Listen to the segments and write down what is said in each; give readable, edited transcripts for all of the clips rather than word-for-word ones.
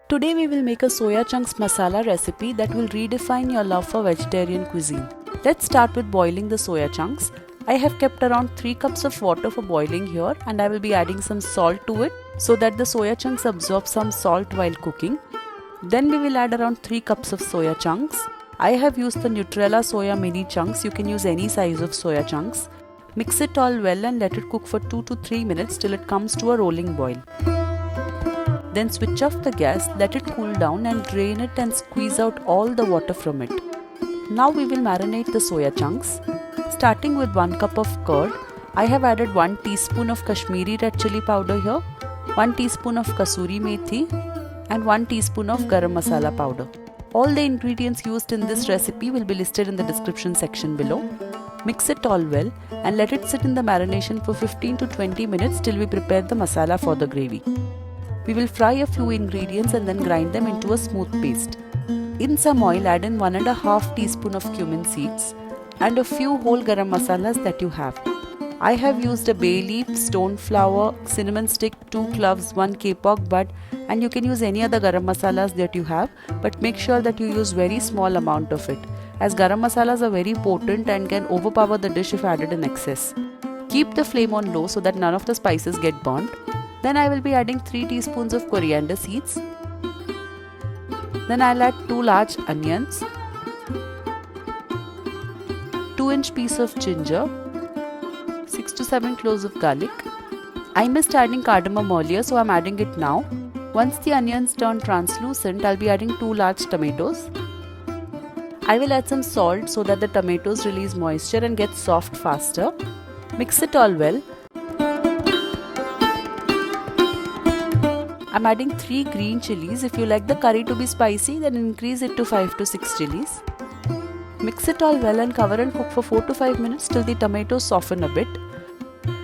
Today we will make a soya chunks masala recipe that will redefine your love for vegetarian cuisine. Let's start with boiling the soya chunks. I have kept around 3 cups of water for boiling here, and I will be adding some salt to it so that the soya chunks absorb some salt while cooking. Then we will add around 3 cups of soya chunks. I have used the Nutrela Mini Chunks. You can use any size of soya chunks. Mix it all well and let it cook for 2 to 3 minutes till it comes to a rolling boil. Then switch off the gas, let it cool down and drain it and squeeze out all the water from it. Now we will marinate the soya chunks. Starting with 1 cup of curd, I have added 1 teaspoon of Kashmiri red chilli powder here, 1 teaspoon of kasoori methi and 1 teaspoon of Garam Masala powder. All the ingredients used in this recipe will be listed in the description section below. Mix it all well and let it sit in the marination for 15 to 20 minutes till we prepare the masala for the gravy. We will fry a few ingredients and then grind them into a smooth paste. In some oil, add in 1.5 teaspoon of cumin seeds and a few whole garam masalas that you have. I have used a bay leaf, stone flower, cinnamon stick, 2 cloves, 1 kapok bud, and you can use any other garam masalas that you have, but make sure that you use very small amount of it, as garam masalas are very potent and can overpower the dish if added in excess. Keep the flame on low so that none of the spices get burnt. Then I will be adding 3 teaspoons of coriander seeds. Then I'll add 2 large onions, 2-inch piece of ginger, 6 to 7 cloves of garlic. I missed adding cardamom earlier, so I'm adding it now. Once the onions turn translucent, I'll be adding 2 large tomatoes. I will add some salt so that the tomatoes release moisture and get soft faster. Mix it all well. I'm adding 3 green chillies. If you like the curry to be spicy, then increase it to 5 to 6 chillies. Mix it all well and cover and cook for 4 to 5 minutes till the tomatoes soften a bit.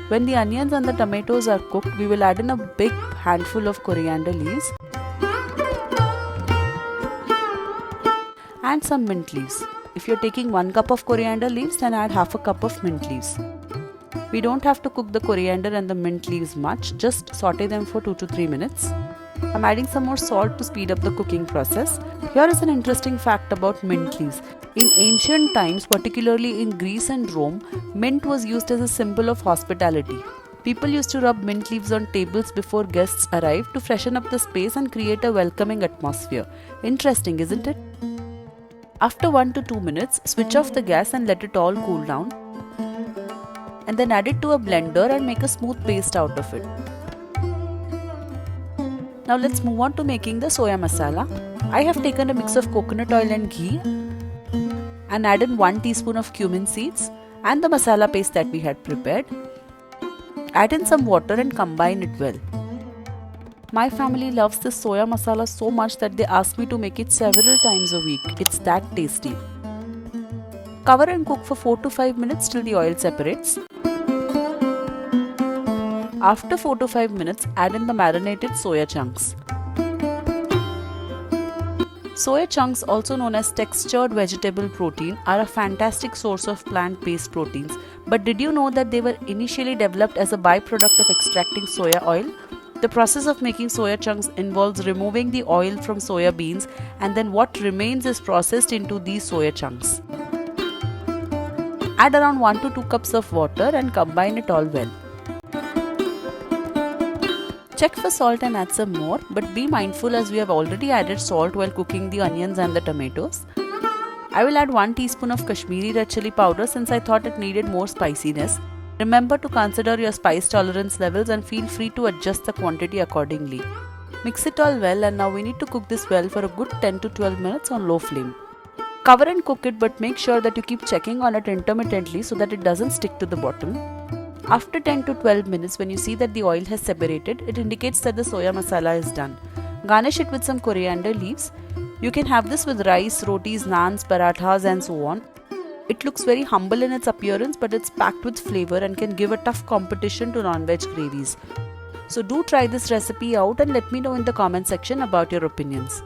When the onions and the tomatoes are cooked, we will add in a big handful of coriander leaves and some mint leaves. If you're taking 1 cup of coriander leaves, then add half a cup of mint leaves. We don't have to cook the coriander and the mint leaves much, just saute them for 2 to 3 minutes. I'm adding some more salt to speed up the cooking process. Here is an interesting fact about mint leaves. In ancient times, particularly in Greece and Rome, mint was used as a symbol of hospitality. People used to rub mint leaves on tables before guests arrived to freshen up the space and create a welcoming atmosphere. Interesting, isn't it? After 1 to 2 minutes, switch off the gas and let it all cool down. And then add it to a blender and make a smooth paste out of it. Now let's move on to making the soya masala. I have taken a mix of coconut oil and ghee and added 1 teaspoon of cumin seeds and the masala paste that we had prepared. Add in some water and combine it well. My family loves this soya masala so much that they ask me to make it several times a week. It's that tasty. Cover and cook for 4 to 5 minutes till the oil separates. After 4 to 5 minutes, add in the marinated soya chunks. Soya chunks, also known as textured vegetable protein, are a fantastic source of plant-based proteins. But did you know that they were initially developed as a byproduct of extracting soya oil? The process of making soya chunks involves removing the oil from soya beans, and then what remains is processed into these soya chunks. Add around 1 to 2 cups of water and combine it all well. Check for salt and add some more, but be mindful as we have already added salt while cooking the onions and the tomatoes. I will add 1 teaspoon of Kashmiri red chilli powder since I thought it needed more spiciness. Remember to consider your spice tolerance levels and feel free to adjust the quantity accordingly. Mix it all well, and now we need to cook this well for a good 10 to 12 minutes on low flame. Cover and cook it, but make sure that you keep checking on it intermittently so that it doesn't stick to the bottom. After 10 to 12 minutes, when you see that the oil has separated, it indicates that the soya masala is done. Garnish it with some coriander leaves. You can have this with rice, rotis, naans, parathas and so on. It looks very humble in its appearance, but it's packed with flavor and can give a tough competition to non-veg gravies. So do try this recipe out and let me know in the comment section about your opinions.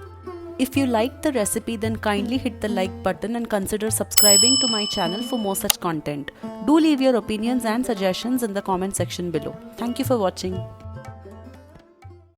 If you liked the recipe, then kindly hit the like button and consider subscribing to my channel for more such content. Do leave your opinions and suggestions in the comment section below. Thank you for watching.